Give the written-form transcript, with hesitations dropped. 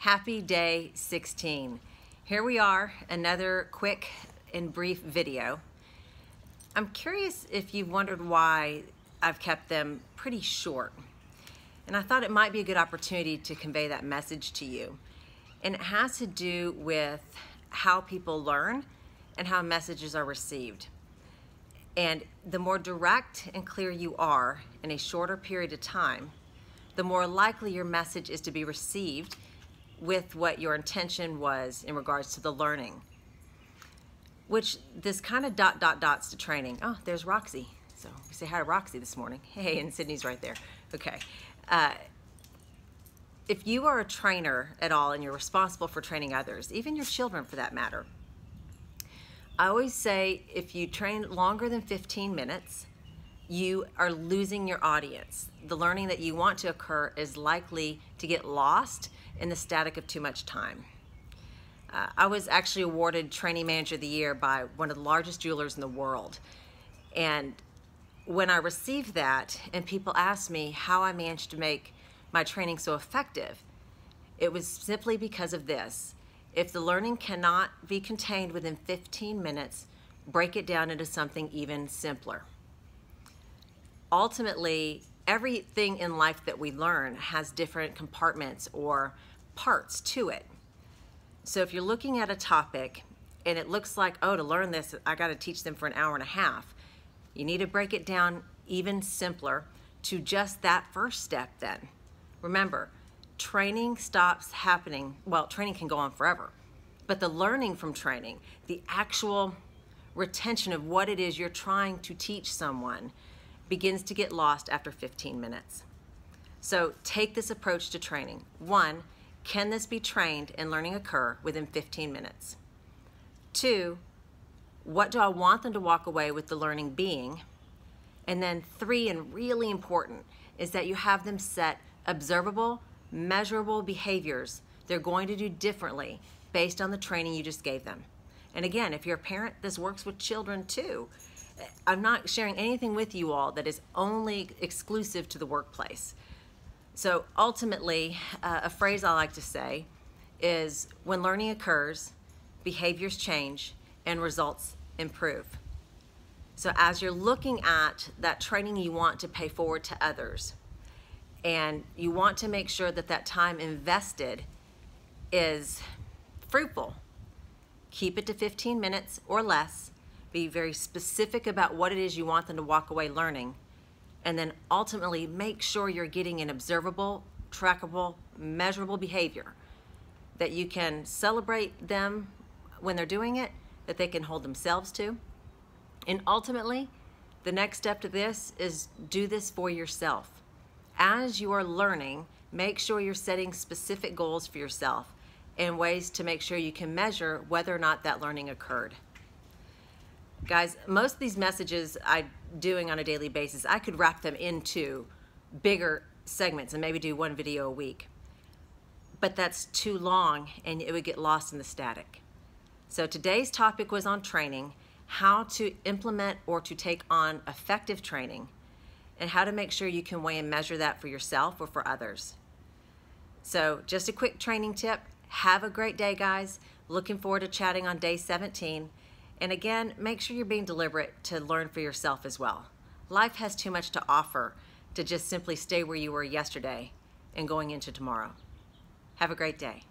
Happy day 16. Here we are, another quick and brief video. I'm curious if you've wondered why I've kept them pretty short. And I thought it might be a good opportunity to convey that message to you. And it has to do with how people learn and how messages are received. And the more direct and clear you are in a shorter period of time, the more likely your message is to be received with what your intention was in regards to the learning. Which this kind of dots to training. Oh, there's Roxy. So we say hi to Roxy this morning. Hey, and Sydney's right there. Okay. If you are a trainer at all and you're responsible for training others, even your children for that matter, I always say if you train longer than 15 minutes, you are losing your audience. The learning that you want to occur is likely to get lost in the static of too much time. I was actually awarded Training Manager of the Year by one of the largest jewelers in the world. And when I received that and people asked me how I managed to make my training so effective, it was simply because of this. If the learning cannot be contained within 15 minutes, break it down into something even simpler. Ultimately, everything in life that we learn has different compartments or parts to it. So if you're looking at a topic and it looks like, oh, to learn this, I got to teach them for an hour and a half, you need to break it down even simpler to just that first step then. Remember, training stops happening. Well, training can go on forever, but the learning from training, the actual retention of what it is you're trying to teach someone begins to get lost after 15 minutes. So take this approach to training. 1, can this be trained and learning occur within 15 minutes? 2, what do I want them to walk away with the learning being? And then 3, and really important, is that you have them set observable, measurable behaviors they're going to do differently based on the training you just gave them. And again, if you're a parent, this works with children too. I'm not sharing anything with you all that is only exclusive to the workplace. So ultimately, a phrase I like to say is, when learning occurs, behaviors change and results improve. So as you're looking at that training you want to pay forward to others, and you want to make sure that that time invested is fruitful, keep it to 15 minutes or less. Be very specific about what it is you want them to walk away learning, and then ultimately make sure you're getting an observable, trackable, measurable behavior that you can celebrate them when they're doing it, that they can hold themselves to. And ultimately, the next step to this is do this for yourself. As you are learning, make sure you're setting specific goals for yourself and ways to make sure you can measure whether or not that learning occurred. Guys, most of these messages I'm doing on a daily basis, I could wrap them into bigger segments and maybe do one video a week. But that's too long and it would get lost in the static. So today's topic was on training, how to implement or to take on effective training, and how to make sure you can weigh and measure that for yourself or for others. So just a quick training tip. Have a great day, guys. Looking forward to chatting on day 17. And again, make sure you're being deliberate to learn for yourself as well. Life has too much to offer to just simply stay where you were yesterday and going into tomorrow. Have a great day.